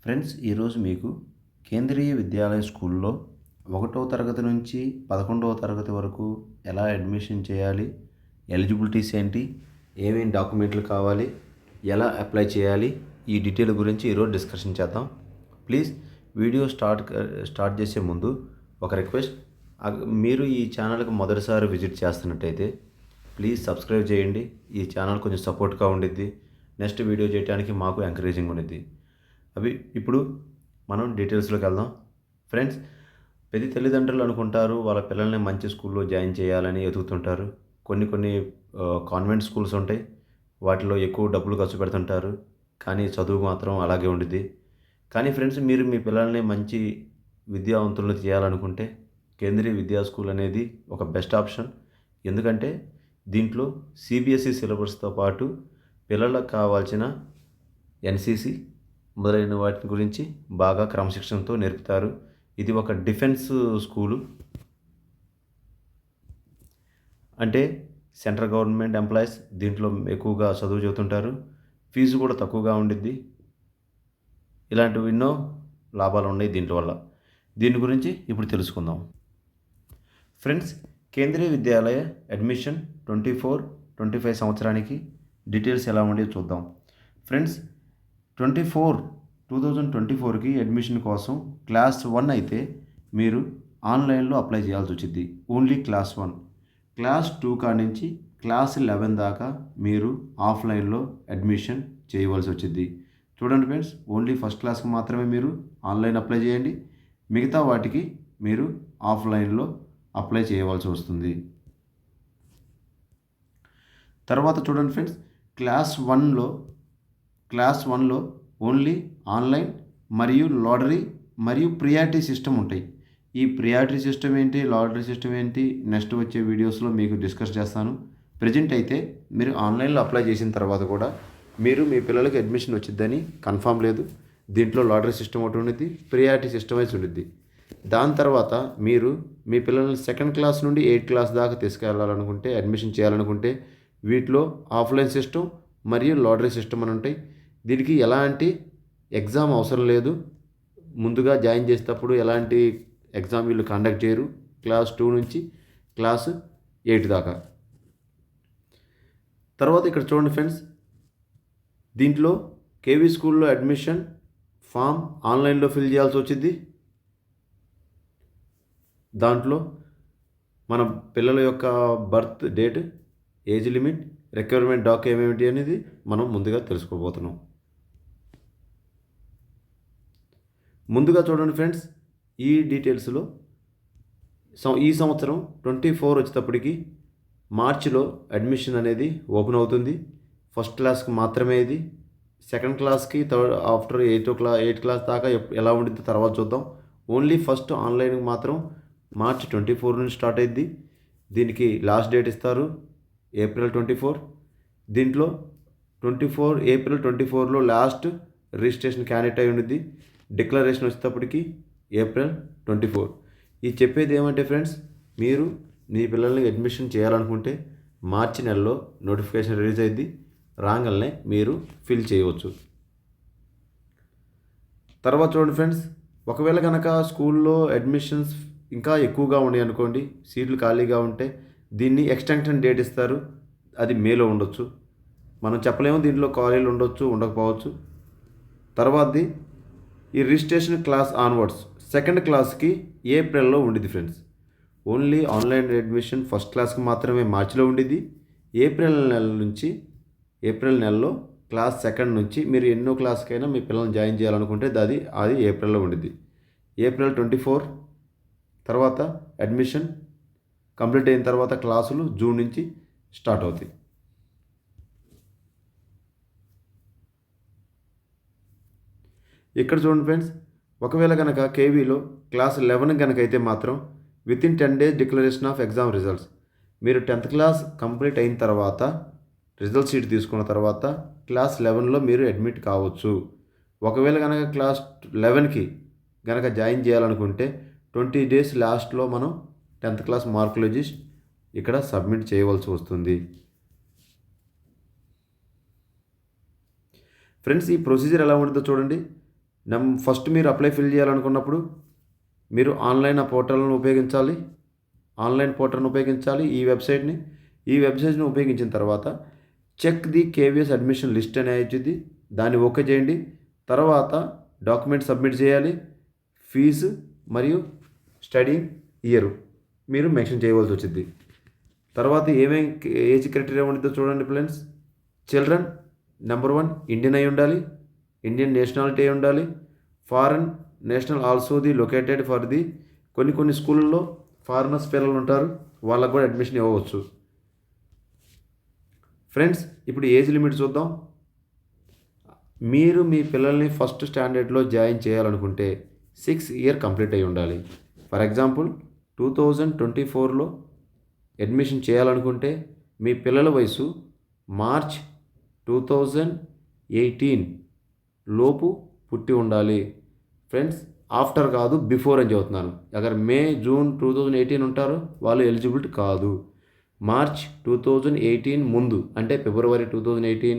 Friends, ఈరోజు మీకు కేంద్రీయ విద్యాలయ స్కూల్లో 1వ తరగతి నుంచి 11వ తరగతి వరకు ఎలా అడ్మిషన్ చేయాలి, ఎలిజిబిలిటీస్ ఏంటి, ఏమేమి డాక్యుమెంట్లు కావాలి, ఎలా అప్లై చేయాలి, ఈ డీటెయిల్ గురించి ఈరోజు డిస్కషన్ చేద్దాం. ప్లీజ్ వీడియో స్టార్ట్ చేసే ముందు ఒక రిక్వెస్ట్, మీరు ఈ ఛానల్కి మొదటిసారి విజిట్ చేస్తున్నట్టయితే ప్లీజ్ సబ్స్క్రైబ్ చేయండి. ఈ ఛానల్ కొంచెం సపోర్ట్గా ఉండిద్ది, నెక్స్ట్ వీడియో చేయడానికి మాకు ఎంకరేజింగ్ ఉండిద్ది. ఇప్పుడు మనం డీటెయిల్స్లోకి వెళ్దాం. ఫ్రెండ్స్, ప్రతి తల్లిదండ్రులు అనుకుంటారు వాళ్ళ పిల్లల్ని మంచి స్కూల్లో జాయిన్ చేయాలని ఎదుగుతుంటారు. కొన్ని కాన్వెంట్ స్కూల్స్ ఉంటాయి, వాటిలో ఎక్కువ డబ్బులు ఖర్చు పెడుతుంటారు, కానీ చదువు మాత్రం అలాగే ఉండిద్ది. కానీ ఫ్రెండ్స్, మీరు మీ పిల్లల్ని మంచి విద్యావంతులను చేయాలనుకుంటే కేంద్రీయ విద్యా స్కూల్ అనేది ఒక బెస్ట్ ఆప్షన్. ఎందుకంటే దీంట్లో సిబిఎస్ఈ సిలబస్తో పాటు పిల్లలకు కావాల్సిన ఎన్సిసి మొదలైన వాటి గురించి బాగా క్రమశిక్షణతో నేర్పుతారు. ఇది ఒక డిఫెన్స్ స్కూలు, అంటే సెంట్రల్ గవర్నమెంట్ ఎంప్లాయీస్ దీంట్లో ఎక్కువగా చదువు చదువుతుంటారు. ఫీజు కూడా తక్కువగా ఉండిద్ది. ఇలాంటివి ఎన్నో లాభాలు ఉన్నాయి దీని గురించి ఇప్పుడు తెలుసుకుందాం. ఫ్రెండ్స్, కేంద్రీయ విద్యాలయ అడ్మిషన్ 24-25 సంవత్సరానికి డీటెయిల్స్ ఎలా ఉండేది చూద్దాం. ఫ్రెండ్స్, 2024కి అడ్మిషన్ కోసం క్లాస్ 1 అయితే మీరు ఆన్లైన్లో అప్లై చేయాల్సి వచ్చింది. Only class 1. క్లాస్ 2 కాడి నుంచి క్లాస్ 11 దాకా మీరు ఆఫ్లైన్లో అడ్మిషన్ చేయవలసి వచ్చింది. చూడండి ఫ్రెండ్స్, ఓన్లీ ఫస్ట్ క్లాస్కి మాత్రమే మీరు ఆన్లైన్ అప్లై చేయండి, మిగతా వాటికి మీరు ఆఫ్లైన్లో అప్లై చేయవలసి వస్తుంది. తర్వాత చూడండి ఫ్రెండ్స్, క్లాస్ 1లో ఓన్లీ ఆన్లైన్ మరియు లాటరీ మరియు ప్రియారిటీ సిస్టమ్ ఉంటాయి. ఈ ప్రియారిటీ సిస్టమ్ ఏంటి, లాటరీ సిస్టమ్ ఏంటి, నెక్స్ట్ వచ్చే వీడియోస్లో మీకు డిస్కస్ చేస్తాను. ప్రజెంట్ అయితే మీరు ఆన్లైన్లో అప్లై చేసిన తర్వాత కూడా మీరు మీ పిల్లలకి అడ్మిషన్ వచ్చిద్దని కన్ఫామ్ లేదు. దీంట్లో లాటరీ సిస్టమ్ ఒకటి ఉండిద్ది, ప్రియారిటీ సిస్టమ్ అయితే ఉండిద్ది. దాని తర్వాత మీరు మీ పిల్లల్ని 2nd క్లాస్ నుండి 8th క్లాస్ దాకా తీసుకెళ్ళాలనుకుంటే, అడ్మిషన్ చేయాలనుకుంటే వీటిలో ఆఫ్లైన్ సిస్టమ్ మరియు లాటరీ సిస్టమ్ అని ఉంటాయి. దీనికి ఎలాంటి ఎగ్జామ్ అవసరం లేదు. ముందుగా జాయిన్ చేసేటప్పుడు ఎలాంటి ఎగ్జామ్ వీళ్ళు కండక్ట్ చేయరు. క్లాస్ 2 నుంచి క్లాస్ 8 దాకా. తర్వాత ఇక్కడ చూడండి ఫ్రెండ్స్, దీంట్లో కేవీ స్కూల్లో అడ్మిషన్ ఫామ్ ఆన్లైన్లో ఫిల్ చేయాల్సి వచ్చింది. దాంట్లో మన పిల్లల యొక్క birth date, age limit, requirement ఏమిటి అనేది మనం ముందుగా తెలుసుకోబోతున్నాం. ముందుగా చూడండి ఫ్రెండ్స్, ఈ డీటెయిల్స్లో ఈ సంవత్సరం 24 వచ్చేటప్పటికి మార్చిలో అడ్మిషన్ అనేది ఓపెన్ అవుతుంది. ఫస్ట్ క్లాస్కి మాత్రమే ఇది. 2nd క్లాస్కి ఆఫ్టర్ 8th క్లాస్ దాకా ఎలా ఉండిద్దో తర్వాత చూద్దాం. ఓన్లీ ఫస్ట్ ఆన్లైన్కి మాత్రం మార్చ్ 24 నుంచి స్టార్ట్ అయ్యిద్ది. దీనికి లాస్ట్ డేట్ ఇస్తారు April 24. దీంట్లో April 24లో లాస్ట్ రిజిస్ట్రేషన్ క్యాండిడేట్ అయి ఉండిద్ది. డిక్లరేషన్ వచ్చేటప్పటికి April 24. ఇది చెప్పేది ఏమంటే ఫ్రెండ్స్, మీరు మీ పిల్లల్ని అడ్మిషన్ చేయాలనుకుంటే మార్చి నెలలో నోటిఫికేషన్ రిలీజ్ అయ్యిద్ది. రాగానే మీరు ఫిల్ చేయవచ్చు. తర్వాత చూడండి ఫ్రెండ్స్, ఒకవేళ కనుక స్కూల్లో అడ్మిషన్స్ ఇంకా ఎక్కువగా ఉన్నాయి అనుకోండి, సీట్లు ఖాళీగా ఉంటే దీన్ని ఎక్స్టెన్షన్ డేట్ ఇస్తారు. అది మేలో ఉండొచ్చు, మనం చెప్పలేము. దీంట్లో ఖాళీలు ఉండొచ్చు, ఉండకపోవచ్చు. తర్వాతది ఈ రిజిస్ట్రేషన్ క్లాస్ ఆన్వర్డ్స్ 2nd క్లాస్కి ఏప్రిల్లో ఉండిద్ది friends. Only online admission first క్లాస్కి మాత్రమే మార్చిలో ఉండిద్ది. ఏప్రిల్ నెలలో క్లాస్ 2nd నుంచి మీరు ఎన్నో క్లాస్కైనా మీ పిల్లల్ని జాయిన్ చేయాలనుకుంటే అది ఏప్రిల్లో ఉండిద్ది. April 24 తర్వాత అడ్మిషన్ కంప్లీట్ అయిన తర్వాత క్లాసులు జూన్ నుంచి స్టార్ట్ అవుతాయి. ఇక్కడ చూడండి ఫ్రెండ్స్, ఒకవేళ కనుక కేవీలో క్లాస్ 11 కనుక అయితే మాత్రం within 10 days declaration of exam results. మీరు 10th క్లాస్ కంప్లీట్ అయిన తర్వాత రిజల్ట్ షీట్ తీసుకున్న తర్వాత క్లాస్ 11లో మీరు అడ్మిట్ కావచ్చు. ఒకవేళ కనుక క్లాస్ 11కి కనుక జాయిన్ చేయాలనుకుంటే 20 days లాస్ట్లో మనం 10th క్లాస్ మార్కులు ఇక్కడ సబ్మిట్ చేయవలసి వస్తుంది. ఫ్రెండ్స్, ఈ ప్రొసీజర్ ఎలా ఉంటుందో చూడండి. ఫస్ట్ మీరు అప్లై ఫిల్ చేయాలనుకున్నప్పుడు మీరు ఆన్లైన్ పోర్టల్ను ఉపయోగించాలి. ఈ వెబ్సైట్ని ఉపయోగించిన తర్వాత check the KVS admission list అనే వచ్చింది. దాన్ని ఓకే చేయండి. తర్వాత డాక్యుమెంట్ సబ్మిట్ చేయాలి. ఫీజు మరియు స్టడీ ఇయర్ మీరు మెన్షన్ చేయవలసి వచ్చింది. తర్వాత ఏజ్ క్రైటీరియా ఉంటుందో చూడండి ఫ్రెండ్స్. చిల్డ్రన్ నెంబర్ 1 ఇండియన్ అయి ఉండాలి. ఇండియన్ నేషనాలిటీ అయి ఉండాలి. Foreign national also the located for the కొన్ని స్కూళ్ళల్లో ఫారినర్స్ పిల్లలు ఉంటారు, వాళ్ళకు కూడా అడ్మిషన్ ఇవ్వవచ్చు. ఫ్రెండ్స్, ఇప్పుడు ఏజ్ లిమిట్ చూద్దాం. మీరు మీ పిల్లల్ని ఫస్ట్ స్టాండర్డ్లో జాయిన్ చేయాలనుకుంటే 6 ఇయర్ కంప్లీట్ అయి ఉండాలి. ఫర్ ఎగ్జాంపుల్ 2024లో అడ్మిషన్ చేయాలనుకుంటే మీ పిల్లల వయసు మార్చ్ 2018 లోపు పుట్టి ఉండాలి. ఫ్రెండ్స్, ఆఫ్టర్ కాదు, బిఫోర్ అని చెబుతున్నాను. అगर మే జూన్ 2018 ఉంటారో వాళ్ళు ఎలిజిబిలిటీ కాదు. మార్చ్ 2018 ముందు అంటే ఫిబ్రవరి 2018,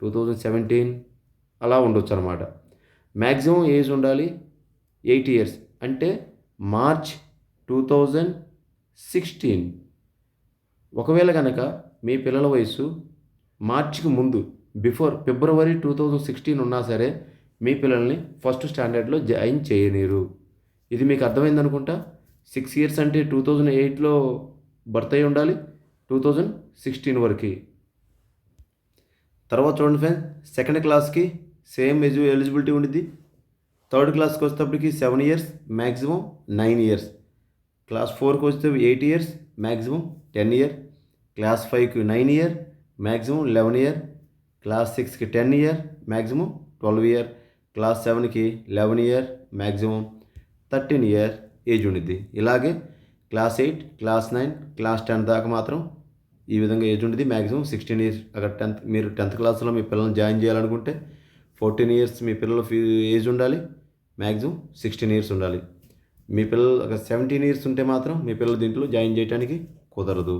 2017 అలా ఉండొచ్చు అనమాట. మ్యాక్సిమం ఏజ్ ఉండాలి 8 ఇయర్స్ అంటే మార్చ్ 2016. ఒకవేళ కనుక మీ పిల్లల వయసు మార్చికి ముందు బిఫోర్ ఫిబ్రవరి 2016 ఉన్నా సరే మీ పిల్లల్ని ఫస్ట్ స్టాండర్డ్లో జాయిన్ చేయనీరు. ఇది మీకు అర్థమైంది అనుకుంటా. 6 ఇయర్స్ అంటే 2008లో బర్త్ అయి ఉండాలి 2016 వరకు. తర్వాత చూడండి ఫ్రెండ్స్, సెకండ్ క్లాస్కి సేమ్ ఎలిజిబిలిటీ ఉండిద్ది. థర్డ్ క్లాస్కి వచ్చేటప్పటికి 7 ఇయర్స్, మ్యాక్సిమం 9 ఇయర్స్. క్లాస్ 4కి వస్తే 8 ఇయర్స్, మ్యాక్సిమం 10 ఇయర్. క్లాస్ 5కి 9 ఇయర్, మ్యాక్సిమం 11 ఇయర్. క్లాస్ 6కి 10 ఇయర్, మ్యాక్సిమం 12 ఇయర్. క్లాస్ 7కి 11 ఇయర్, మ్యాక్సిమం 13 ఇయర్ ఏజ్ ఉండిద్ది. ఇలాగే క్లాస్ 8, క్లాస్ 9, క్లాస్ 10 దాకా మాత్రం ఈ విధంగా ఏజ్ ఉండిద్ది. Maximum 16 years. అక్కడ మీరు 10th క్లాస్లో మీ పిల్లల్ని జాయిన్ చేయాలనుకుంటే 14 ఇయర్స్ మీ పిల్లల ఏజ్ ఉండాలి, మ్యాక్సిమం 16 ఇయర్స్ ఉండాలి. మీ పిల్లలు అక్కడ 17 ఇయర్స్ ఉంటే మాత్రం మీ పిల్లలు దీంట్లో జాయిన్ చేయడానికి కుదరదు.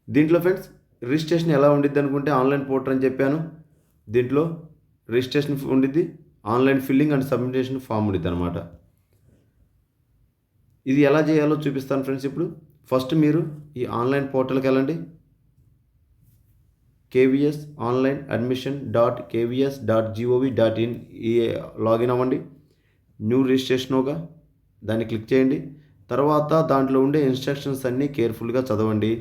దీంట్లో ఫ్రెండ్స్ రిజిస్ట్రేషన్ ఎలా ఉండిద్ది అనుకుంటే ఆన్లైన్ పోర్టల్ అని చెప్పాను. దీంట్లో రిజిస్ట్రేషన్ ఉండిద్ది, ఆన్లైన్ ఫిల్లింగ్ అండ్ సబ్మిటేషన్ ఫామ్ ఉండిద్ది అనమాట. ఇది ఎలా చేయాలో చూపిస్తాను ఫ్రెండ్స్. ఇప్పుడు ఫస్ట్ మీరు ఈ ఆన్లైన్ పోర్టల్కి వెళ్ళండి. KVS ఆన్లైన్ అడ్మిషన్ .kvs.gov.in ఈ లాగిన్ అవ్వండి. న్యూ రిజిస్ట్రేషన్గా దాన్ని క్లిక్ చేయండి. తర్వాత దాంట్లో ఉండే ఇన్స్ట్రక్షన్స్ అన్నీ కేర్ఫుల్గా చదవండి.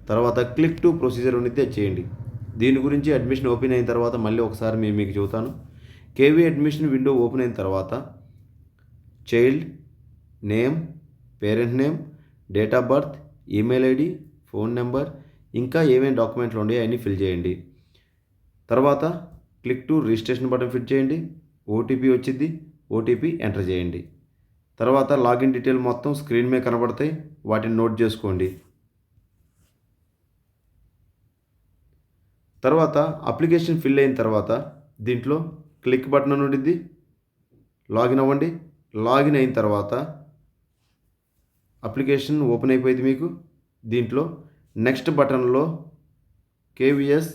తర్వాత క్లిక్ టు ప్రొసీజర్ ఉండితే చేయండి. దీని గురించి అడ్మిషన్ ఓపెన్ అయిన తర్వాత మళ్ళీ ఒకసారి మీకు చెబుతాను. కేవీ అడ్మిషన్ విండో ఓపెన్ అయిన తర్వాత child name, parent name, date of birth, email ID, phone number, ఇంకా ఏమేమి డాక్యుమెంట్లు ఉన్నాయో అన్నీ ఫిల్ చేయండి. తర్వాత click to registration button fill చేయండి. ఓటీపీ వచ్చింది, ఓటీపీ ఎంటర్ చేయండి. తర్వాత లాగిన్ డీటెయిల్ మొత్తం స్క్రీన్ మీద కనబడతాయి, వాటిని నోట్ చేసుకోండి. తర్వాత అప్లికేషన్ ఫిల్ అయిన తర్వాత దీంట్లో క్లిక్ బటన్ అని ఉంటుంది, లాగిన్ అవ్వండి. లాగిన్ అయిన తర్వాత అప్లికేషన్ ఓపెన్ అయిపోయింది మీకు. దీంట్లో నెక్స్ట్ బటన్లో KVS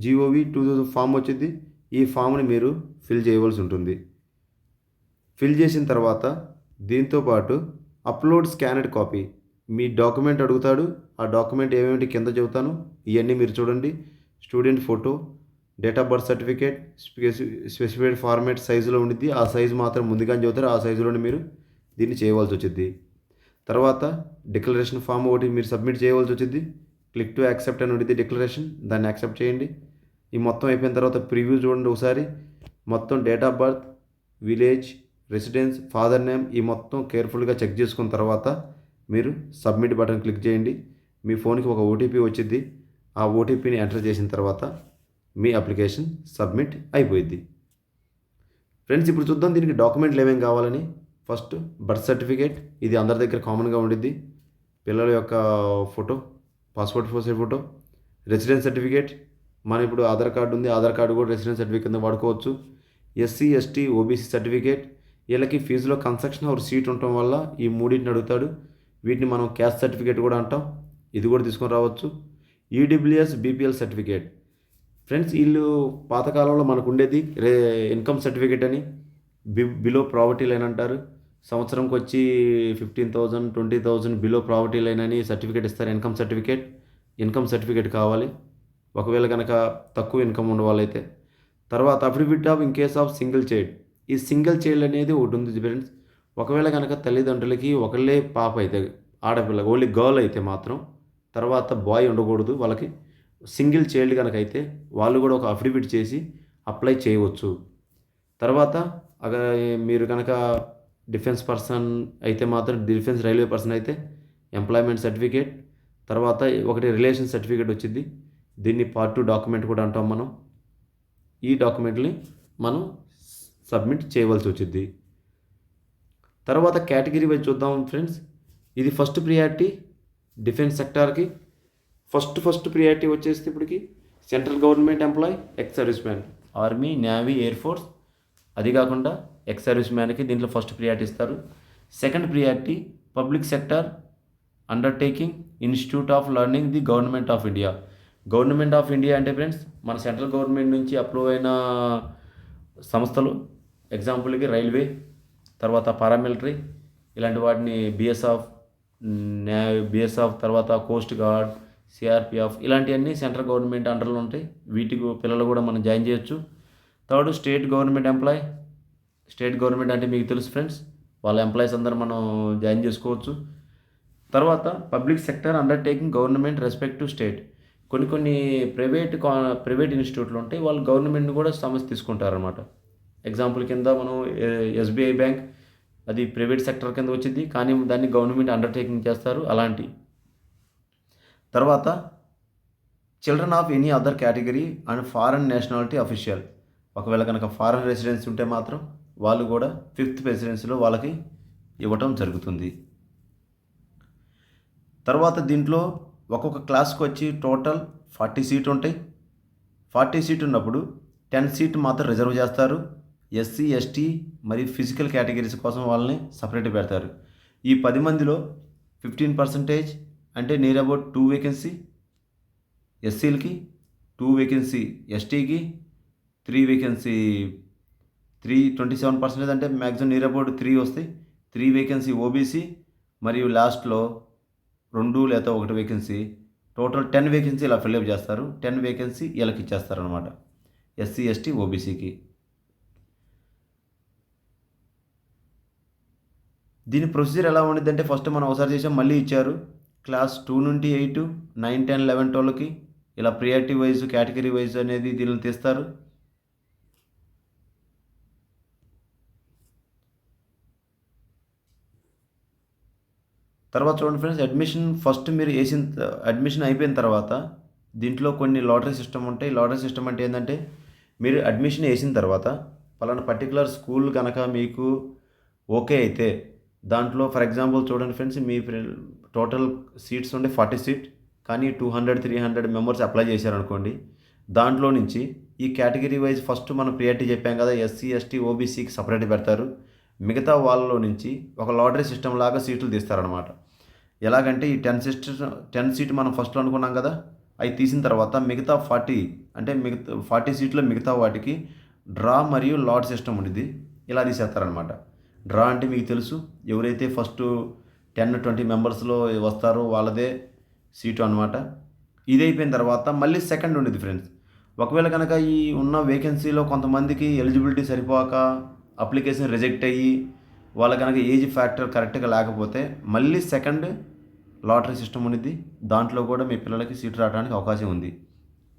GOV2000 ఫామ్ వచ్చింది. ఈ ఫామ్ని మీరు ఫిల్ చేయవలసి ఉంటుంది. ఫిల్ చేసిన తర్వాత దీంతోపాటు అప్లోడ్ స్కానర్డ్ కాపీ, మీ డాక్యుమెంట్ అడుగుతాడు. ఆ డాక్యుమెంట్ ఏమేమిటి కింద చెబుతాను, ఇవన్నీ మీరు చూడండి. Student photo, date of birth certificate, specified format సైజులో ఉండిద్ది. ఆ సైజు మాత్రం ముందుగానే చెబుతారు, ఆ సైజులోనే మీరు దీన్ని చేయవలసి వచ్చింది. తర్వాత డిక్లరేషన్ ఫామ్ ఒకటి మీరు సబ్మిట్ చేయవలసి వచ్చింది. క్లిక్ టు యాక్సెప్ట్ అని ఉంటుంది డిక్లరేషన్, దాన్ని యాక్సెప్ట్ చేయండి. ఈ మొత్తం అయిపోయిన తర్వాత ప్రివ్యూ చూడండి ఒకసారి. మొత్తం date of birth, village, residence, father name ఈ మొత్తం కేర్ఫుల్గా చెక్ చేసుకున్న తర్వాత మీరు సబ్మిట్ బటన్ క్లిక్ చేయండి. మీ ఫోన్కి ఒక ఓటీపీ వచ్చింది. ఆ ఓటీపీని ఎంటర్ చేసిన తర్వాత మీ అప్లికేషన్ సబ్మిట్ అయిపోయింది. ఫ్రెండ్స్, ఇప్పుడు చూద్దాం దీనికి డాక్యుమెంట్లు ఏమేమి కావాలని. ఫస్ట్ బర్త్ సర్టిఫికేట్, ఇది అందరి దగ్గర కామన్గా ఉండిద్ది. పిల్లల యొక్క photo, passport size photo. Residence certificate, మన ఇప్పుడు ఆధార్ కార్డు ఉంది, ఆధార్ కార్డు కూడా రెసిడెన్స్ సర్టిఫికేట్ కింద వాడుకోవచ్చు. SC ST OBC సర్టిఫికేట్, వీళ్ళకి ఫీజులో కన్సెషన్ ఆర్ సీట్ ఉండటం వల్ల ఈ మూడింటిని అడుగుతాడు. వీటిని మనం క్యాస్ట్ సర్టిఫికేట్ కూడా అంటాం. ఇది కూడా తీసుకొని రావచ్చు. EWS BPL certificate. ఫ్రెండ్స్, వీళ్ళు పాతకాలంలో మనకు ఉండేది ఇన్కమ్ సర్టిఫికేట్ అని, బిలో ప్రావర్టీ లైన్ అంటారు. సంవత్సరంకి వచ్చి 15,000 20,000 బిలో ప్రావర్టీ లైన్ అని సర్టిఫికేట్ ఇస్తారు. ఇన్కమ్ సర్టిఫికేట్ కావాలి ఒకవేళ కనుక తక్కువ ఇన్కమ్ ఉన్న వాళ్ళైతే. తర్వాత affidavit of in case of single child. ఈ సింగిల్ చైల్డ్ అనేది ఒకటి ఉంది ఫ్రెండ్స్. ఒకవేళ కనుక తల్లిదండ్రులకి ఒకళ్ళే పాప అయితే, ఆడపిల్ల ఓన్లీ గర్ల్ అయితే మాత్రం, తర్వాత బాయ్ ఉండకూడదు వాళ్ళకి, సింగిల్ చైల్డ్ కనుక అయితే వాళ్ళు కూడా ఒక అఫిడవిట్ చేసి అప్లై చేయవచ్చు. తర్వాత మీరు కనుక డిఫెన్స్ పర్సన్ అయితే మాత్రం, డిఫెన్స్ రైల్వే పర్సన్ అయితే ఎంప్లాయ్మెంట్ సర్టిఫికేట్, తర్వాత ఒకటి రిలేషన్ సర్టిఫికేట్ వచ్చింది. దీన్ని పార్ట్ 2 డాక్యుమెంట్ కూడా అంటాం మనం. ఈ డాక్యుమెంట్ని మనం సబ్మిట్ చేయవలసి వచ్చింది. తర్వాత కేటగిరీ వైజ్ చూద్దాం ఫ్రెండ్స్. ఇది ఫస్ట్ ప్రియారిటీ డిఫెన్స్ సెక్టార్కి. ఫస్ట్ ప్రియారిటీ వచ్చేసి ఇప్పటికి central government employee, ex service man, army, navy, air force. అది కాకుండా ఎక్స్ సర్వీస్ మ్యాన్కి దీంట్లో ఫస్ట్ ప్రియారిటీ ఇస్తారు. Second priority public sector undertaking, institute of learning, the government of India. Government of India అంటే friends మన central government నుంచి approve అయిన సంస్థలు. ఎగ్జాంపుల్కి రైల్వే, తర్వాత పారామిలిటరీ, ఇలాంటి వాటిని బిఎస్ఎఫ్, తర్వాత కోస్ట్ గార్డ్, సిఆర్పిఎఫ్, ఇలాంటివన్నీ సెంట్రల్ గవర్నమెంట్ అండర్లో ఉంటాయి. వీటికి పిల్లలు కూడా మనం జాయిన్ చేయొచ్చు. Third state government employee. State government అంటే మీకు తెలుసు ఫ్రెండ్స్, వాళ్ళ ఎంప్లాయీస్ అందరూ మనం జాయిన్ చేసుకోవచ్చు. తర్వాత public sector undertaking government respect to state. కొన్ని ప్రైవేట్ ఇన్స్టిట్యూట్లు ఉంటాయి, వాళ్ళు గవర్నమెంట్ని కూడా సమస్య తీసుకుంటారనమాట. ఎగ్జాంపుల్ కింద మనం ఎస్బీఐ బ్యాంక్, అది ప్రైవేట్ సెక్టర్ కింద వచ్చింది, కానీ దాన్ని గవర్నమెంట్ అండర్టేకింగ్ చేస్తారు అలాంటి. తర్వాత children of any other category and foreign nationality official. ఒకవేళ కనుక ఫారెన్ రెసిడెన్సీ ఉంటే మాత్రం వాళ్ళు కూడా 5th ప్రెసిడెన్సీలో వాళ్ళకి ఇవ్వటం జరుగుతుంది. తర్వాత దీంట్లో ఒక్కొక్క క్లాస్కి వచ్చి టోటల్ 40 సీట్లు ఉంటాయి. 40 సీట్ ఉన్నప్పుడు 10 సీట్ మాత్రం రిజర్వ్ చేస్తారు. ఎస్సీ, ఎస్టీ మరియు ఫిజికల్ కేటగిరీస్ కోసం వాళ్ళని సపరేట్ పెడతారు. ఈ 10 మందిలో 15% అంటే నియర్ అబౌట్ 2 వేకెన్సీ ఎస్సీలకి, 2 వేకెన్సీ ఎస్టీకి, 3 వేకెన్సీ 27% అంటే మ్యాక్సిమం నియర్ అబౌట్ 3 వస్తాయి. 3 వేకెన్సీ ఓబీసీ, మరియు లాస్ట్లో 2 లేదా 1 వేకెన్సీ, టోటల్ 10 వేకెన్సీ ఇలా ఫిల్అప్ చేస్తారు. 10 వేకెన్సీ వీళ్ళకి ఇచ్చేస్తారు అనమాట, ఎస్సీ, ఎస్టీ, ఓబీసీకి. దీని ప్రొసీజర్ ఎలా ఉండేది అంటే, ఫస్ట్ మనం ఒకసారి చేసాం, మళ్ళీ ఇచ్చారు. క్లాస్ 2 నుండి 8, 9, 10, 11, 12కి ఇలా ప్రియారిటీ వైజ్, కేటగిరీ వైజ్ అనేది దీనిని తీస్తారు. తర్వాత చూడండి ఫ్రెండ్స్, మీరు అడ్మిషన్ అయిపోయిన తర్వాత దీంట్లో కొన్ని లాటరీ సిస్టమ్ ఉంటాయి. లాటరీ సిస్టమ్ అంటే ఏంటంటే, మీరు అడ్మిషన్ వేసిన తర్వాత పలానా పర్టికులర్ స్కూల్ కనుక మీకు ఓకే అయితే దాంట్లో, ఫర్ ఎగ్జాంపుల్ చూడండి ఫ్రెండ్స్, మీ టోటల్ సీట్స్ ఉండే 40 సీట్, కానీ 200-300 మెంబర్స్ అప్లై చేశారనుకోండి. దాంట్లో నుంచి ఈ కేటగిరీ వైజ్ ఫస్ట్ మనం ప్రియారిటీ చెప్పాం కదా, ఎస్సీ, ఎస్టీ, ఓబీసీకి సపరేట్ పెడతారు. మిగతా వాళ్ళలో నుంచి ఒక లాటరీ సిస్టమ్ లాగా సీట్లు తీస్తారనమాట. ఎలాగంటే ఈ 10 సీట్ మనం ఫస్ట్లో అనుకున్నాం కదా, అవి తీసిన తర్వాత మిగతా 40 సీట్లో మిగతా వాటికి డ్రా మరియు లాట్ సిస్టమ్ ఉండేది, ఇలా తీసేస్తారనమాట. డ్రా అంటే మీకు తెలుసు, ఎవరైతే ఫస్ట్ 10-20 మెంబర్స్లో వస్తారో వాళ్ళదే సీటు అనమాట. ఇది అయిపోయిన తర్వాత మళ్ళీ సెకండ్ ఉండేది ఫ్రెండ్స్. ఒకవేళ కనుక ఈ ఉన్న వేకెన్సీలో కొంతమందికి ఎలిజిబిలిటీ సరిపోక అప్లికేషన్ రిజెక్ట్ అయ్యి వాళ్ళ కనుక ఏజ్ ఫ్యాక్టర్ కరెక్ట్గా లేకపోతే మళ్ళీ సెకండ్ లాటరీ సిస్టమ్ ఉంది. దాంట్లో కూడా మీ పిల్లలకి సీట్ రావడానికి అవకాశం ఉంది.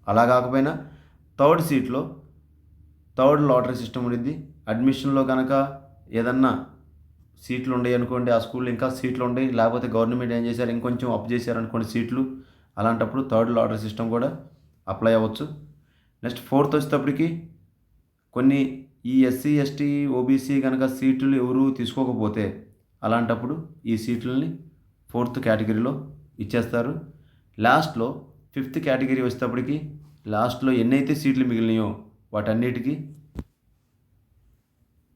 అలా కాకపోయినా థర్డ్ లాటరీ సిస్టమ్ ఉంది. అడ్మిషన్లో కనుక ఏదన్నా సీట్లు ఉన్నాయి అనుకోండి, ఆ స్కూల్లో ఇంకా సీట్లు ఉన్నాయి, లేకపోతే గవర్నమెంట్ ఏం చేశారు, ఇంకొంచెం అప్ చేశారు అనుకోండి సీట్లు, అలాంటప్పుడు థర్డ్ లాటరీ సిస్టమ్ కూడా అప్లై అవ్వచ్చు. నెక్స్ట్ 4th వచ్చేటప్పటికి కొన్ని ఈ ఎస్సీ, ఎస్టీ, ఓబీసీ కనుక సీట్లు ఎవరు తీసుకోకపోతే అలాంటప్పుడు ఈ సీట్లని 4th కేటగిరీలో ఇచ్చేస్తారు. లాస్ట్లో 5th కేటగిరీ వచ్చేటప్పటికి లాస్ట్లో ఎన్నైతే సీట్లు మిగిలినాయో వాటన్నిటికీ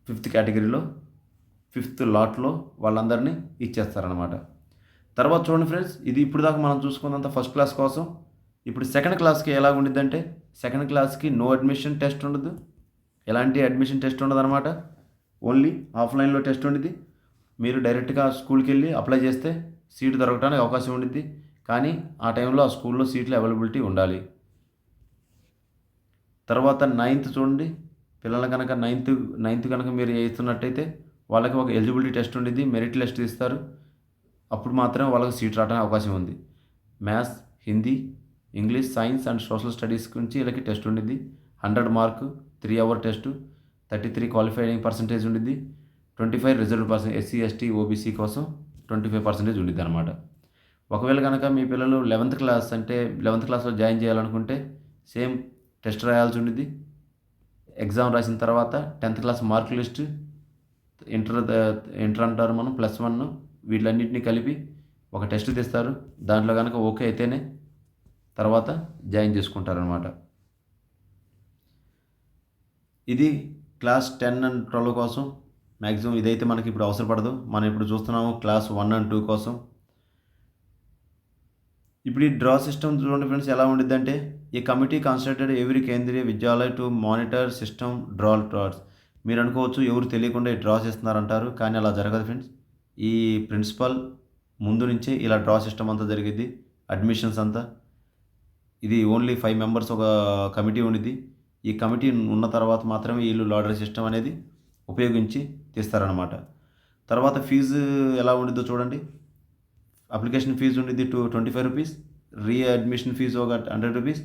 5th కేటగిరీలో 5th లాట్లో వాళ్ళందరినీ ఇచ్చేస్తారనమాట. తర్వాత చూడండి ఫ్రెండ్స్, ఇది ఇప్పుడు దాకా మనం చూసుకున్నంత ఫస్ట్ క్లాస్ కోసం. ఇప్పుడు సెకండ్ క్లాస్‌కి ఎలా ఉండిద్దంటే, సెకండ్ క్లాస్‌కి నో అడ్మిషన్ టెస్ట్ ఉండదు. ఎలాంటి అడ్మిషన్ టెస్ట్ ఉండదనమాట. ఓన్లీ ఆఫ్‌లైన్‌లో టెస్ట్ ఉండిద్ది. మీరు డైరెక్ట్‌గా స్కూల్‌కెళ్ళి అప్లై చేస్తే సీట్ దొరకడానికి అవకాశం ఉండిద్ది. కానీ ఆ టైంలో ఆ స్కూల్‌లో సీట్లు అవైలబిలిటీ ఉండాలి. తర్వాత నైన్త్ చూడండి, పిల్లలు కనుక నైన్త్ కనుక మీరు చేస్తున్నట్టయితే వాళ్ళకి ఒక ఎలిజిబిలిటీ టెస్ట్ ఉండిద్ది. మెరిట్ లిస్ట్ ఇస్తారు. అప్పుడు మాత్రమే వాళ్ళకి సీట్ రావడానికి అవకాశం ఉంది. Maths, Hindi, English, science and social studies గురించి వీళ్ళకి టెస్ట్ ఉండిద్ది. 100 mark, 3 hour test, 33 qualifying percentage ఉండిద్ది. 25 reserved percent SC, ST, OBC కోసం 25% ఉండిద్దనమాట. ఒకవేళ గనక మీ పిల్లలు 11థ్ క్లాస్ అంటే 11థ్ క్లాస్‌లో జాయిన్ చేయాలనుకుంటే సేమ్ టెస్ట్ రాయాల్సి ఉండిద్ది. ఎగ్జామ్ రాసిన తర్వాత 10థ్ క్లాస్ మార్క్ లిస్ట్, ఇంటర్ అంటారు మనం +1 వీటిలన్నిటిని కలిపి ఒక టెస్ట్ తీస్తారు. దాంట్లో గనక ఓకే అయితేనే తర్వాత జాయిన్ చేసుకుంటారనమాట. ఇది క్లాస్ 10 అండ్ 12 కోసం. మ్యాక్సిమం ఇదైతే మనకి ఇప్పుడు అవసరపడదు. మనం ఇప్పుడు చూస్తున్నాము క్లాస్ 1 అండ్ 2 కోసం. ఇప్పుడు ఈ డ్రా సిస్టమ్ చూడండి ఫ్రెండ్స్ ఎలా ఉండిద్దంటే, ఈ committee constituted every Kendriya Vidyalaya to monitor system dross. మీరు అనుకోవచ్చు ఎవరు తెలియకుండా ఈ డ్రాస్ ఇస్తున్నారంటారు. కానీ అలా జరగదు ఫ్రెండ్స్. ఈ ప్రిన్సిపల్ ముందు నుంచే ఇలా డ్రా సిస్టమ్ అంతా జరిగిద్ది. అడ్మిషన్స్ అంతా. ఇది ఓన్లీ 5 మెంబర్స్ ఒక కమిటీ ఉండిద్ది. ఈ కమిటీ ఉన్న తర్వాత మాత్రమే వీళ్ళు లాటరీ సిస్టమ్ అనేది ఉపయోగించి తీస్తారనమాట. తర్వాత ఫీజు ఎలా ఉండిద్దో చూడండి. అప్లికేషన్ ఫీజు ఉండిద్ది 25 రూపీస్. అడ్మిషన్ ఫీజు ఒక 100 రూపీస్.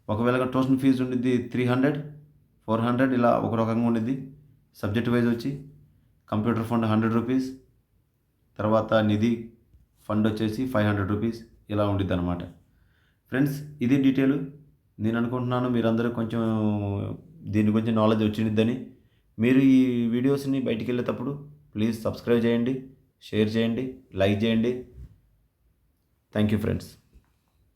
ఒకవేళ ట్యూషన్ ఫీజు ఉండిద్ది 300, 400 ఇలా ఒక రకంగా ఉండిద్ది. సబ్జెక్ట్ వైజ్ వచ్చి కంప్యూటర్ ఫండ్ 100 రూపీస్. తర్వాత నిధి ఫండ్ వచ్చేసి 500 రూపీస్ ఇలా ఉండిద్ది అనమాట. ఫ్రెండ్స్ ఇది డీటెయిల్. నేను అనుకుంటున్నాను మీరందరూ కొంచెం దీని గురించి నాలెడ్జ్ వచ్చిందని. మీరు ఈ వీడియోస్ని బయటికి వెళ్ళేటప్పుడు ప్లీజ్ సబ్స్క్రైబ్ చేయండి, షేర్ చేయండి, లైక్ చేయండి. Thank you friends.